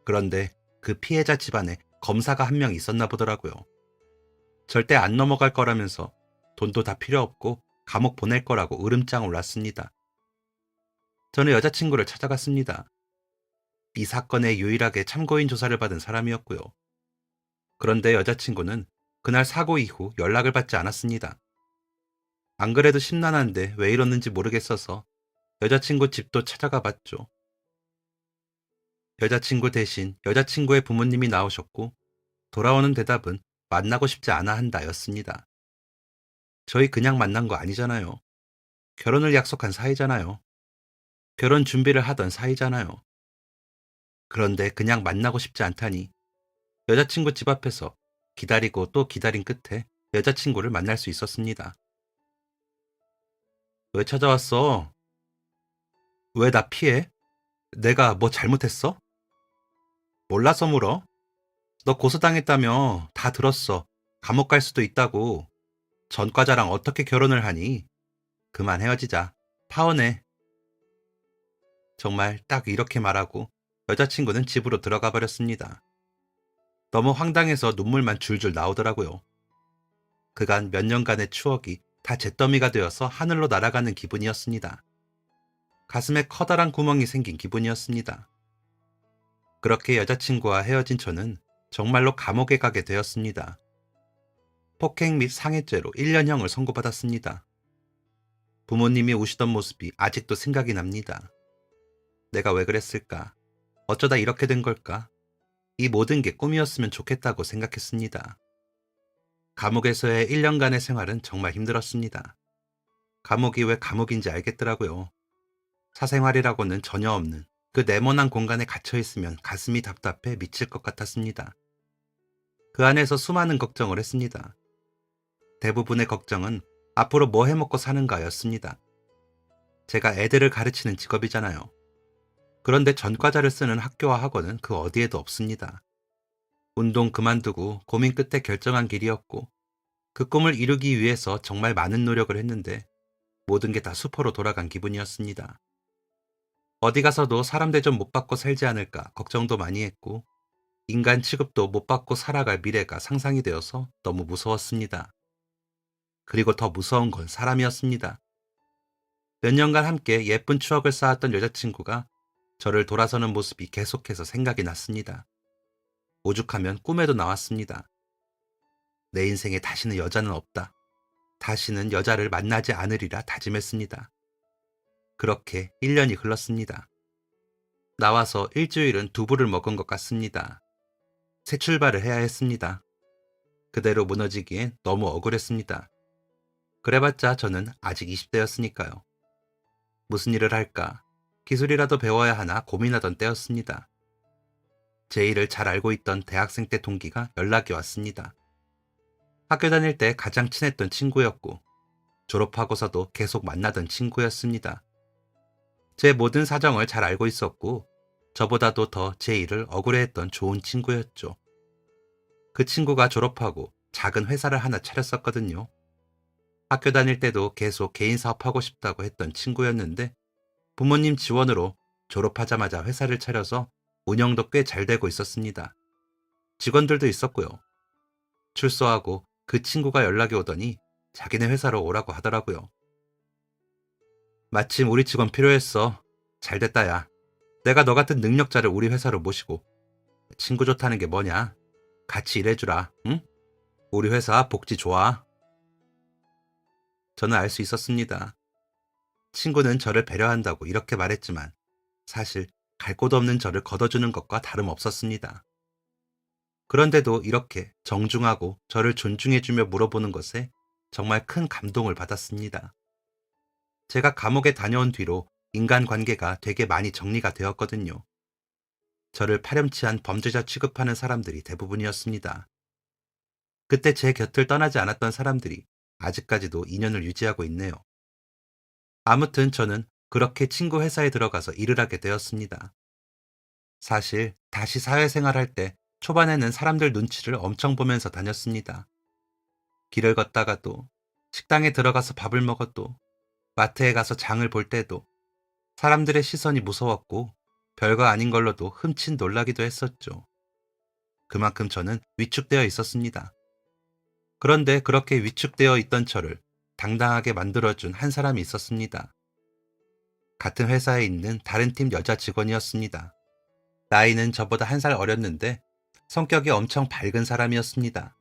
그런데 그 피해자 집안에 검사가 한 명 있었나 보더라고요. 절대 안 넘어갈 거라면서 돈도 다 필요 없고 감옥 보낼 거라고 으름장을 놨습니다. 저는 여자친구를 찾아갔습니다. 이 사건에 유일하게 참고인 조사를 받은 사람이었고요. 그런데 여자친구는 그날 사고 이후 연락을 받지 않았습니다. 안 그래도 심란한데 왜 이러는지 모르겠어서 여자친구 집도 찾아가 봤죠. 여자친구 대신 여자친구의 부모님이 나오셨고 돌아오는 대답은 만나고 싶지 않아 한다였습니다. 저희 그냥 만난 거 아니잖아요. 결혼을 약속한 사이잖아요. 결혼 준비를 하던 사이잖아요. 그런데 그냥 만나고 싶지 않다니 여자친구 집 앞에서 기다리고 또 기다린 끝에 여자친구를 만날 수 있었습니다. 왜 찾아왔어? 왜 나 피해? 내가 뭐 잘못했어? 몰라서 물어? 너 고소당했다며 다 들었어. 감옥 갈 수도 있다고. 전과자랑 어떻게 결혼을 하니? 그만 헤어지자. 파혼해. 정말 딱 이렇게 말하고 여자친구는 집으로 들어가 버렸습니다. 너무 황당해서 눈물만 줄줄 나오더라고요. 그간 몇 년간의 추억이 다 잿더미가 되어서 하늘로 날아가는 기분이었습니다. 가슴에 커다란 구멍이 생긴 기분이었습니다. 그렇게 여자친구와 헤어진 저는 정말로 감옥에 가게 되었습니다. 폭행 및 상해죄로 1년형을 선고받았습니다. 부모님이 우시던 모습이 아직도 생각이 납니다. 내가 왜 그랬을까? 어쩌다 이렇게 된 걸까? 이 모든 게 꿈이었으면 좋겠다고 생각했습니다. 감옥에서의 1년간의 생활은 정말 힘들었습니다. 감옥이 왜 감옥인지 알겠더라고요. 사생활이라고는 전혀 없는 그 네모난 공간에 갇혀있으면 가슴이 답답해 미칠 것 같았습니다. 그 안에서 수많은 걱정을 했습니다. 대부분의 걱정은 앞으로 뭐 해먹고 사는가였습니다. 제가 애들을 가르치는 직업이잖아요. 그런데 전과자를 쓰는 학교와 학원은 그 어디에도 없습니다. 운동 그만두고 고민 끝에 결정한 길이었고 그 꿈을 이루기 위해서 정말 많은 노력을 했는데 모든 게 다 수포로 돌아간 기분이었습니다. 어디 가서도 사람 대접 못 받고 살지 않을까 걱정도 많이 했고, 인간 취급도 못 받고 살아갈 미래가 상상이 되어서 너무 무서웠습니다. 그리고 더 무서운 건 사람이었습니다. 몇 년간 함께 예쁜 추억을 쌓았던 여자친구가 저를 돌아서는 모습이 계속해서 생각이 났습니다. 오죽하면 꿈에도 나왔습니다. 내 인생에 다시는 여자는 없다. 다시는 여자를 만나지 않으리라 다짐했습니다. 그렇게 1년이 흘렀습니다. 나와서 일주일은 두부를 먹은 것 같습니다. 새 출발을 해야 했습니다. 그대로 무너지기엔 너무 억울했습니다. 그래봤자 저는 아직 20대였으니까요. 무슨 일을 할까? 기술이라도 배워야 하나 고민하던 때였습니다. 제 일을 잘 알고 있던 대학생 때 동기가 연락이 왔습니다. 학교 다닐 때 가장 친했던 친구였고, 졸업하고서도 계속 만나던 친구였습니다. 제 모든 사정을 잘 알고 있었고, 저보다도 더 제 일을 억울해했던 좋은 친구였죠. 그 친구가 졸업하고 작은 회사를 하나 차렸었거든요. 학교 다닐 때도 계속 개인 사업하고 싶다고 했던 친구였는데, 부모님 지원으로 졸업하자마자 회사를 차려서 운영도 꽤 잘 되고 있었습니다. 직원들도 있었고요. 출소하고 그 친구가 연락이 오더니 자기네 회사로 오라고 하더라고요. 마침 우리 직원 필요했어. 잘 됐다 야. 내가 너 같은 능력자를 우리 회사로 모시고. 친구 좋다는 게 뭐냐? 같이 일해주라. 응? 우리 회사 복지 좋아. 저는 알 수 있었습니다. 친구는 저를 배려한다고 이렇게 말했지만 사실 갈 곳 없는 저를 걷어주는 것과 다름없었습니다. 그런데도 이렇게 정중하고 저를 존중해주며 물어보는 것에 정말 큰 감동을 받았습니다. 제가 감옥에 다녀온 뒤로 인간관계가 되게 많이 정리가 되었거든요. 저를 파렴치한 범죄자 취급하는 사람들이 대부분이었습니다. 그때 제 곁을 떠나지 않았던 사람들이 아직까지도 인연을 유지하고 있네요. 아무튼 저는 그렇게 친구 회사에 들어가서 일을 하게 되었습니다. 사실 다시 사회생활할 때 초반에는 사람들 눈치를 엄청 보면서 다녔습니다. 길을 걷다가도, 식당에 들어가서 밥을 먹어도, 마트에 가서 장을 볼 때도 사람들의 시선이 무서웠고 별거 아닌 걸로도 흠칫 놀라기도 했었죠. 그만큼 저는 위축되어 있었습니다. 그런데 그렇게 위축되어 있던 저를 당당하게 만들어준 한 사람이 있었습니다. 같은 회사에 있는 다른 팀 여자 직원이었습니다. 나이는 저보다 한 살 어렸는데 성격이 엄청 밝은 사람이었습니다.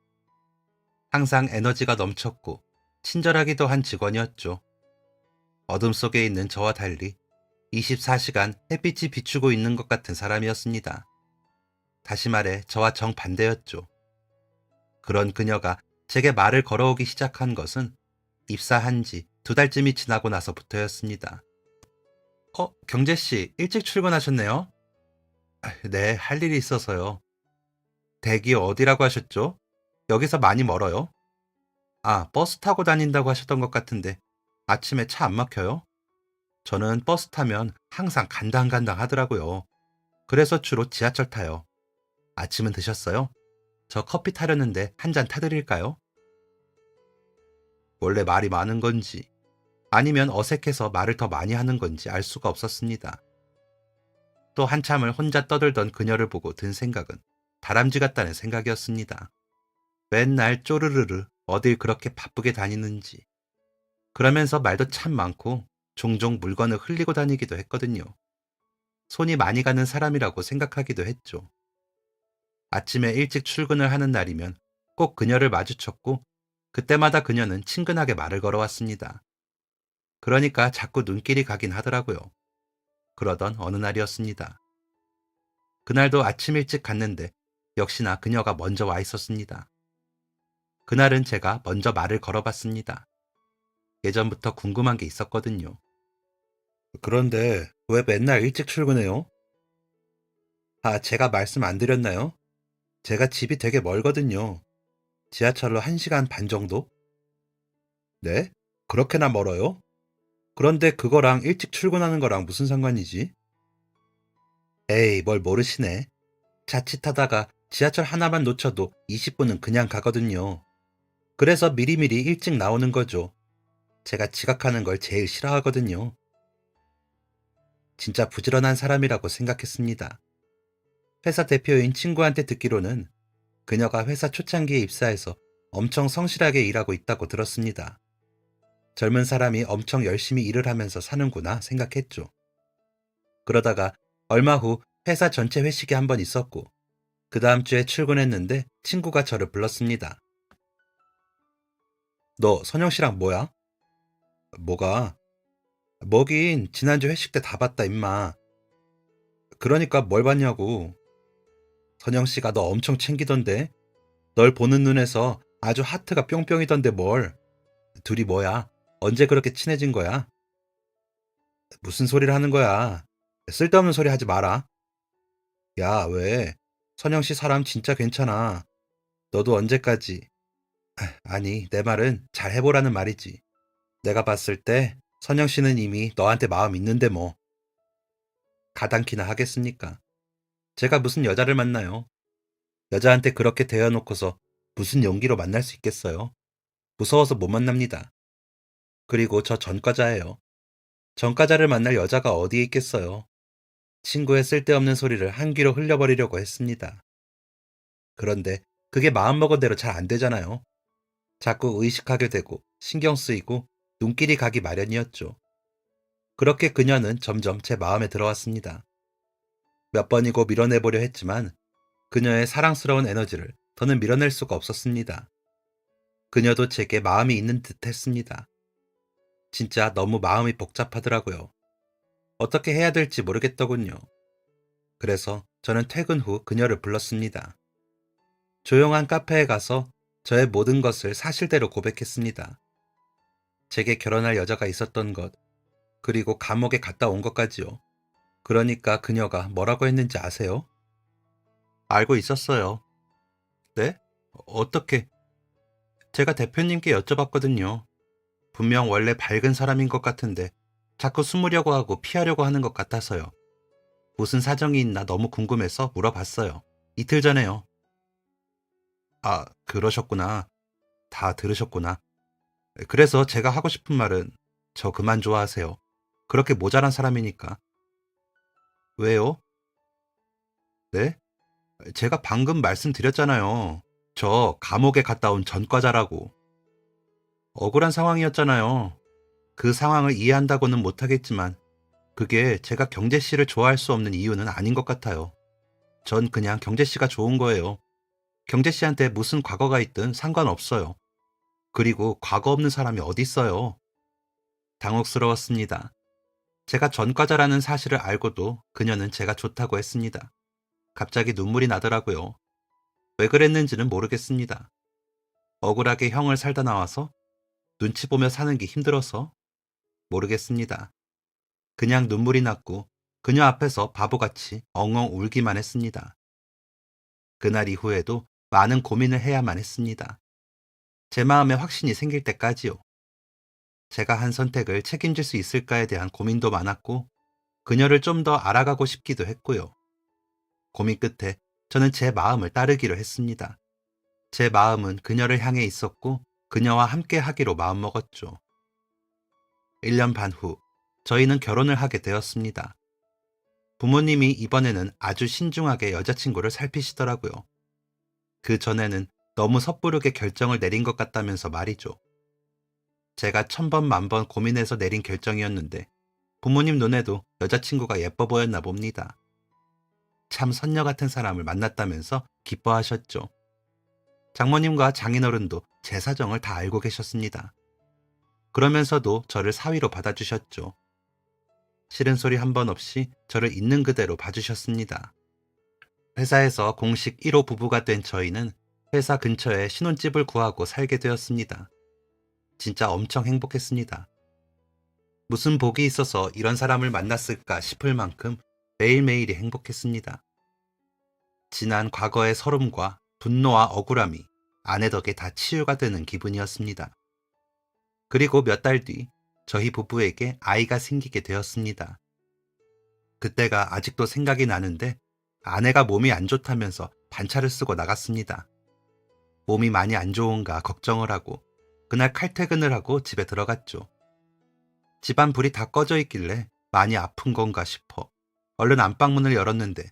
항상 에너지가 넘쳤고 친절하기도 한 직원이었죠. 어둠 속에 있는 저와 달리 24시간 햇빛이 비추고 있는 것 같은 사람이었습니다. 다시 말해 저와 정반대였죠. 그런 그녀가 제게 말을 걸어오기 시작한 것은 입사한 지 2달쯤이 지나고 나서부터였습니다. 경재씨, 일찍 출근하셨네요? 네, 할 일이 있어서요. 댁이 어디라고 하셨죠? 여기서 많이 멀어요? 버스 타고 다닌다고 하셨던 것 같은데 아침에 차 안 막혀요? 저는 버스 타면 항상 간당간당 하더라고요. 그래서 주로 지하철 타요. 아침은 드셨어요? 저 커피 타려는데 한 잔 타드릴까요? 원래 말이 많은 건지 아니면 어색해서 말을 더 많이 하는 건지 알 수가 없었습니다. 또 한참을 혼자 떠들던 그녀를 보고 든 생각은 다람쥐 같다는 생각이었습니다. 맨날 쪼르르르 어딜 그렇게 바쁘게 다니는지. 그러면서 말도 참 많고 종종 물건을 흘리고 다니기도 했거든요. 손이 많이 가는 사람이라고 생각하기도 했죠. 아침에 일찍 출근을 하는 날이면 꼭 그녀를 마주쳤고 그때마다 그녀는 친근하게 말을 걸어왔습니다. 그러니까 자꾸 눈길이 가긴 하더라고요. 그러던 어느 날이었습니다. 그날도 아침 일찍 갔는데 역시나 그녀가 먼저 와 있었습니다. 그날은 제가 먼저 말을 걸어봤습니다. 예전부터 궁금한 게 있었거든요. 그런데 왜 맨날 일찍 출근해요? 제가 말씀 안 드렸나요? 제가 집이 되게 멀거든요. 지하철로 1시간 반 정도? 네? 그렇게나 멀어요? 그런데 그거랑 일찍 출근하는 거랑 무슨 상관이지? 에이, 뭘 모르시네. 자칫하다가 지하철 하나만 놓쳐도 20분은 그냥 가거든요. 그래서 미리미리 일찍 나오는 거죠. 제가 지각하는 걸 제일 싫어하거든요. 진짜 부지런한 사람이라고 생각했습니다. 회사 대표인 친구한테 듣기로는 그녀가 회사 초창기에 입사해서 엄청 성실하게 일하고 있다고 들었습니다. 젊은 사람이 엄청 열심히 일을 하면서 사는구나 생각했죠. 그러다가 얼마 후 회사 전체 회식이 한 번 있었고 그 다음 주에 출근했는데 친구가 저를 불렀습니다. 너 선영 씨랑 뭐야? 뭐가? 뭐긴 지난주 회식 때 다 봤다 임마. 그러니까 뭘 봤냐고. 선영 씨가 너 엄청 챙기던데. 널 보는 눈에서 아주 하트가 뿅뿅이던데 뭘. 둘이 뭐야? 언제 그렇게 친해진 거야? 무슨 소리를 하는 거야? 쓸데없는 소리 하지 마라. 야, 왜? 선영 씨 사람 진짜 괜찮아. 너도 언제까지? 아니, 내 말은 잘 해보라는 말이지. 내가 봤을 때 선영 씨는 이미 너한테 마음 있는데 뭐. 가당키나 하겠습니까? 제가 무슨 여자를 만나요? 여자한테 그렇게 대해놓고서 무슨 용기로 만날 수 있겠어요? 무서워서 못 만납니다. 그리고 저 전과자예요. 전과자를 만날 여자가 어디에 있겠어요? 친구의 쓸데없는 소리를 한 귀로 흘려버리려고 했습니다. 그런데 그게 마음먹은 대로 잘 안 되잖아요. 자꾸 의식하게 되고 신경 쓰이고 눈길이 가기 마련이었죠. 그렇게 그녀는 점점 제 마음에 들어왔습니다. 몇 번이고 밀어내보려 했지만 그녀의 사랑스러운 에너지를 더는 밀어낼 수가 없었습니다. 그녀도 제게 마음이 있는 듯 했습니다. 진짜 너무 마음이 복잡하더라고요. 어떻게 해야 될지 모르겠더군요. 그래서 저는 퇴근 후 그녀를 불렀습니다. 조용한 카페에 가서 저의 모든 것을 사실대로 고백했습니다. 제게 결혼할 여자가 있었던 것, 그리고 감옥에 갔다 온 것까지요. 그러니까 그녀가 뭐라고 했는지 아세요? 알고 있었어요. 네? 어떻게? 제가 대표님께 여쭤봤거든요. 분명 원래 밝은 사람인 것 같은데 자꾸 숨으려고 하고 피하려고 하는 것 같아서요. 무슨 사정이 있나 너무 궁금해서 물어봤어요. 이틀 전에요. 아, 그러셨구나. 다 들으셨구나. 그래서 제가 하고 싶은 말은 저 그만 좋아하세요. 그렇게 모자란 사람이니까. 왜요? 네? 제가 방금 말씀드렸잖아요. 저 감옥에 갔다 온 전과자라고. 억울한 상황이었잖아요. 그 상황을 이해한다고는 못하겠지만 그게 제가 경재 씨를 좋아할 수 없는 이유는 아닌 것 같아요. 전 그냥 경재 씨가 좋은 거예요. 경재 씨한테 무슨 과거가 있든 상관없어요. 그리고 과거 없는 사람이 어디 있어요? 당혹스러웠습니다. 제가 전과자라는 사실을 알고도 그녀는 제가 좋다고 했습니다. 갑자기 눈물이 나더라고요. 왜 그랬는지는 모르겠습니다. 억울하게 형을 살다 나와서? 눈치 보며 사는 게 힘들어서? 모르겠습니다. 그냥 눈물이 났고 그녀 앞에서 바보같이 엉엉 울기만 했습니다. 그날 이후에도 많은 고민을 해야만 했습니다. 제 마음에 확신이 생길 때까지요. 제가 한 선택을 책임질 수 있을까에 대한 고민도 많았고 그녀를 좀 더 알아가고 싶기도 했고요. 고민 끝에 저는 제 마음을 따르기로 했습니다. 제 마음은 그녀를 향해 있었고 그녀와 함께 하기로 마음먹었죠. 1년 반 후 저희는 결혼을 하게 되었습니다. 부모님이 이번에는 아주 신중하게 여자친구를 살피시더라고요. 그 전에는 너무 섣부르게 결정을 내린 것 같다면서 말이죠. 제가 천번 만번 고민해서 내린 결정이었는데 부모님 눈에도 여자친구가 예뻐 보였나 봅니다. 참 선녀 같은 사람을 만났다면서 기뻐하셨죠. 장모님과 장인어른도 제 사정을 다 알고 계셨습니다. 그러면서도 저를 사위로 받아주셨죠. 싫은 소리 한 번 없이 저를 있는 그대로 봐주셨습니다. 회사에서 공식 1호 부부가 된 저희는 회사 근처에 신혼집을 구하고 살게 되었습니다. 진짜 엄청 행복했습니다. 무슨 복이 있어서 이런 사람을 만났을까 싶을 만큼 매일매일이 행복했습니다. 지난 과거의 서름과 분노와 억울함이 아내 덕에 다 치유가 되는 기분이었습니다. 그리고 몇 달 뒤 저희 부부에게 아이가 생기게 되었습니다. 그때가 아직도 생각이 나는데 아내가 몸이 안 좋다면서 반차를 쓰고 나갔습니다. 몸이 많이 안 좋은가 걱정을 하고 그날 칼퇴근을 하고 집에 들어갔죠. 집안 불이 다 꺼져 있길래 많이 아픈 건가 싶어 얼른 안방문을 열었는데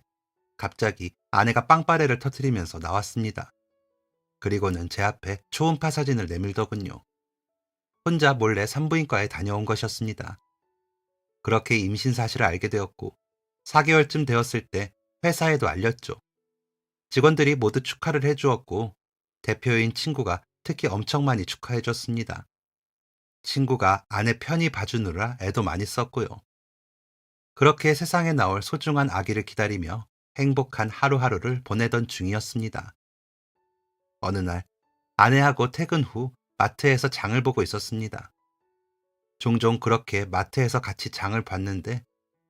갑자기 아내가 빵빠레를 터뜨리면서 나왔습니다. 그리고는 제 앞에 초음파 사진을 내밀더군요. 혼자 몰래 산부인과에 다녀온 것이었습니다. 그렇게 임신 사실을 알게 되었고 4개월쯤 되었을 때 회사에도 알렸죠. 직원들이 모두 축하를 해주었고 대표인 친구가 특히 엄청 많이 축하해줬습니다. 친구가 아내 편히 봐주느라 애도 많이 썼고요. 그렇게 세상에 나올 소중한 아기를 기다리며 행복한 하루하루를 보내던 중이었습니다. 어느 날 아내하고 퇴근 후 마트에서 장을 보고 있었습니다. 종종 그렇게 마트에서 같이 장을 봤는데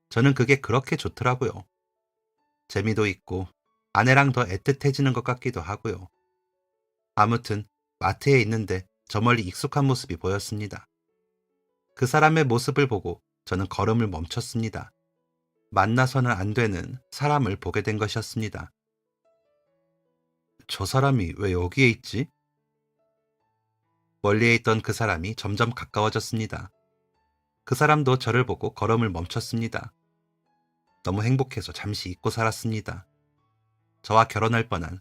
저는 그게 그렇게 좋더라고요. 재미도 있고 아내랑 더 애틋해지는 것 같기도 하고요. 아무튼 마트에 있는데 저 멀리 익숙한 모습이 보였습니다. 그 사람의 모습을 보고 저는 걸음을 멈췄습니다. 만나서는 안 되는 사람을 보게 된 것이었습니다. 저 사람이 왜 여기에 있지? 멀리에 있던 그 사람이 점점 가까워졌습니다. 그 사람도 저를 보고 걸음을 멈췄습니다. 너무 행복해서 잠시 잊고 살았습니다. 저와 결혼할 뻔한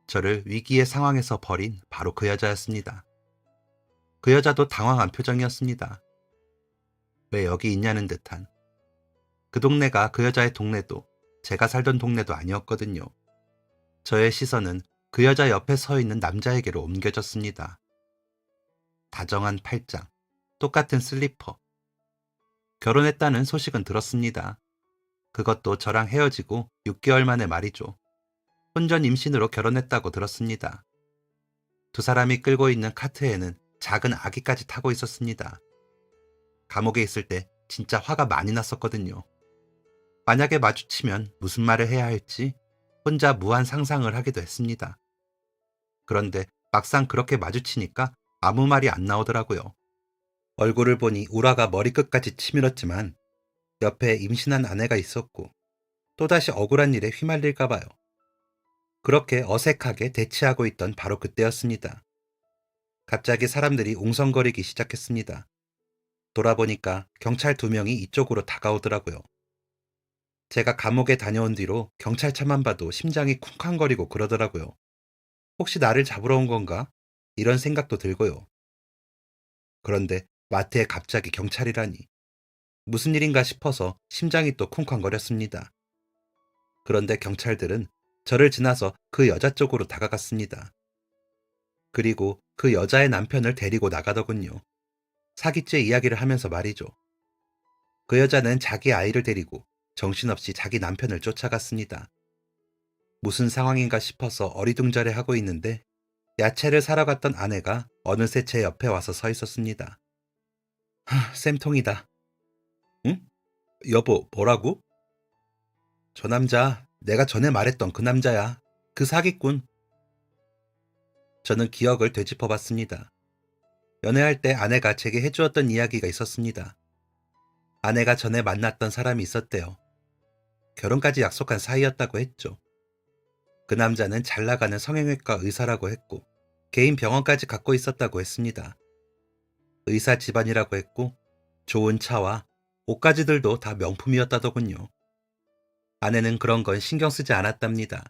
저를 위기의 상황에서 버린 바로 그 여자였습니다. 그 여자도 당황한 표정이었습니다. 왜 여기 있냐는 듯한. 그 동네가 그 여자의 동네도 제가 살던 동네도 아니었거든요. 저의 시선은 그 여자 옆에 서 있는 남자에게로 옮겨졌습니다. 다정한 팔짱, 똑같은 슬리퍼. 결혼했다는 소식은 들었습니다. 그것도 저랑 헤어지고 6개월 만에 말이죠. 혼전 임신으로 결혼했다고 들었습니다. 두 사람이 끌고 있는 카트에는 작은 아기까지 타고 있었습니다. 감옥에 있을 때 진짜 화가 많이 났었거든요. 만약에 마주치면 무슨 말을 해야 할지 혼자 무한 상상을 하기도 했습니다. 그런데 막상 그렇게 마주치니까 아무 말이 안 나오더라고요. 얼굴을 보니 우라가 머리끝까지 치밀었지만 옆에 임신한 아내가 있었고 또다시 억울한 일에 휘말릴까 봐요. 그렇게 어색하게 대치하고 있던 바로 그때였습니다. 갑자기 사람들이 웅성거리기 시작했습니다. 돌아보니까 경찰 2명이 이쪽으로 다가오더라고요. 제가 감옥에 다녀온 뒤로 경찰차만 봐도 심장이 쿵쾅거리고 그러더라고요. 혹시 나를 잡으러 온 건가? 이런 생각도 들고요. 그런데 마트에 갑자기 경찰이라니. 무슨 일인가 싶어서 심장이 또 쿵쾅거렸습니다. 그런데 경찰들은 저를 지나서 그 여자 쪽으로 다가갔습니다. 그리고 그 여자의 남편을 데리고 나가더군요. 사기죄 이야기를 하면서 말이죠. 그 여자는 자기 아이를 데리고 정신없이 자기 남편을 쫓아갔습니다. 무슨 상황인가 싶어서 어리둥절해 하고 있는데 야채를 사러 갔던 아내가 어느새 제 옆에 와서 서 있었습니다. 쌤통이다. 응? 여보, 뭐라고? 저 남자, 내가 전에 말했던 그 남자야. 그 사기꾼. 저는 기억을 되짚어 봤습니다. 연애할 때 아내가 제게 해주었던 이야기가 있었습니다. 아내가 전에 만났던 사람이 있었대요. 결혼까지 약속한 사이였다고 했죠. 그 남자는 잘 나가는 성형외과 의사라고 했고 개인 병원까지 갖고 있었다고 했습니다. 의사 집안이라고 했고 좋은 차와 옷가지들도 다 명품이었다더군요. 아내는 그런 건 신경 쓰지 않았답니다.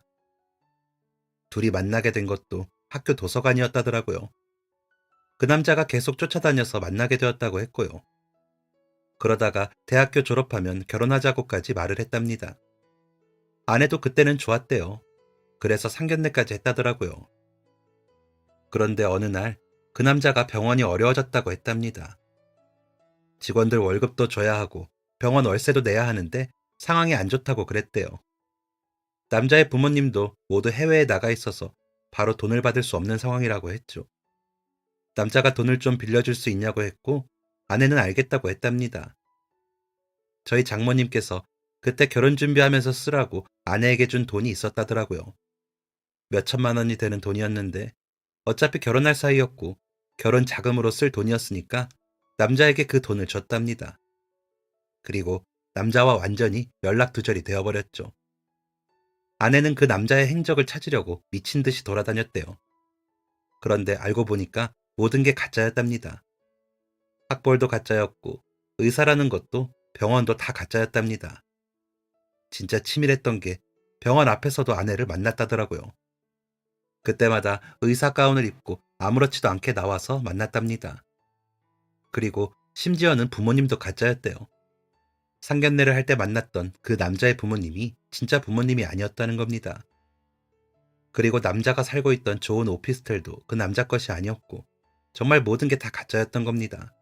둘이 만나게 된 것도 학교 도서관이었다더라고요. 그 남자가 계속 쫓아다녀서 만나게 되었다고 했고요. 그러다가 대학교 졸업하면 결혼하자고까지 말을 했답니다. 아내도 그때는 좋았대요. 그래서 상견례까지 했다더라고요. 그런데 어느 날 그 남자가 병원이 어려워졌다고 했답니다. 직원들 월급도 줘야 하고 병원 월세도 내야 하는데 상황이 안 좋다고 그랬대요. 남자의 부모님도 모두 해외에 나가 있어서 바로 돈을 받을 수 없는 상황이라고 했죠. 남자가 돈을 좀 빌려줄 수 있냐고 했고 아내는 알겠다고 했답니다. 저희 장모님께서 그때 결혼 준비하면서 쓰라고 아내에게 준 돈이 있었다더라고요. 몇 천만 원이 되는 돈이었는데 어차피 결혼할 사이였고 결혼 자금으로 쓸 돈이었으니까 남자에게 그 돈을 줬답니다. 그리고 남자와 완전히 연락두절이 되어버렸죠. 아내는 그 남자의 행적을 찾으려고 미친 듯이 돌아다녔대요. 그런데 알고 보니까 모든 게 가짜였답니다. 학벌도 가짜였고 의사라는 것도 병원도 다 가짜였답니다. 진짜 치밀했던 게 병원 앞에서도 아내를 만났다더라고요. 그때마다 의사 가운을 입고 아무렇지도 않게 나와서 만났답니다. 그리고 심지어는 부모님도 가짜였대요. 상견례를 할 때 만났던 그 남자의 부모님이 진짜 부모님이 아니었다는 겁니다. 그리고 남자가 살고 있던 좋은 오피스텔도 그 남자 것이 아니었고 정말 모든 게 다 가짜였던 겁니다.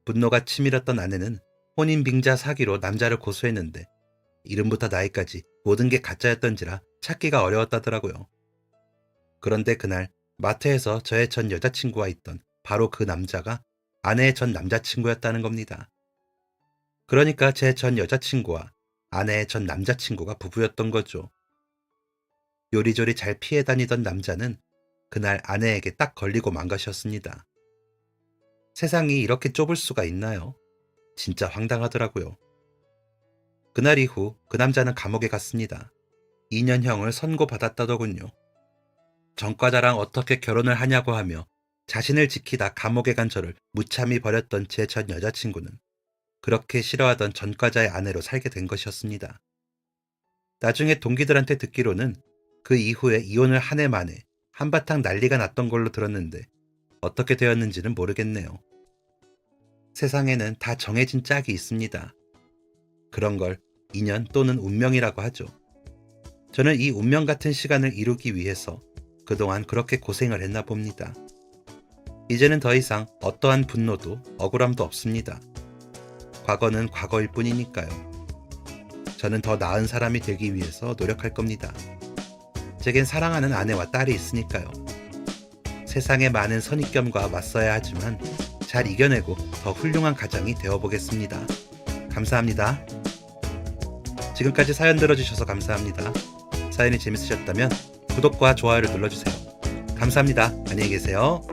분노가 치밀었던 아내는 혼인빙자 사기로 남자를 고소했는데 이름부터 나이까지 모든 게 가짜였던지라 찾기가 어려웠다더라고요. 그런데 그날 마트에서 저의 전 여자친구와 있던 바로 그 남자가 아내의 전 남자친구였다는 겁니다. 그러니까 제 전 여자친구와 아내의 전 남자친구가 부부였던 거죠. 요리조리 잘 피해 다니던 남자는 그날 아내에게 딱 걸리고 만 것이었습니다. 세상이 이렇게 좁을 수가 있나요? 진짜 황당하더라고요. 그날 이후 그 남자는 감옥에 갔습니다. 2년형을 선고받았다더군요. 전과자랑 어떻게 결혼을 하냐고 하며 자신을 지키다 감옥에 간 저를 무참히 버렸던 제 전 여자친구는 그렇게 싫어하던 전과자의 아내로 살게 된 것이었습니다. 나중에 동기들한테 듣기로는 그 이후에 이혼을 한 해 만에 한바탕 난리가 났던 걸로 들었는데 어떻게 되었는지는 모르겠네요. 세상에는 다 정해진 짝이 있습니다. 그런 걸 인연 또는 운명이라고 하죠. 저는 이 운명 같은 시간을 이루기 위해서 그동안 그렇게 고생을 했나 봅니다. 이제는 더 이상 어떠한 분노도 억울함도 없습니다. 과거는 과거일 뿐이니까요. 저는 더 나은 사람이 되기 위해서 노력할 겁니다. 제겐 사랑하는 아내와 딸이 있으니까요. 세상의 많은 선입견과 맞서야 하지만 잘 이겨내고 더 훌륭한 가장이 되어보겠습니다. 감사합니다. 지금까지 사연 들어주셔서 감사합니다. 사연이 재밌으셨다면 구독과 좋아요를 눌러주세요. 감사합니다. 안녕히 계세요.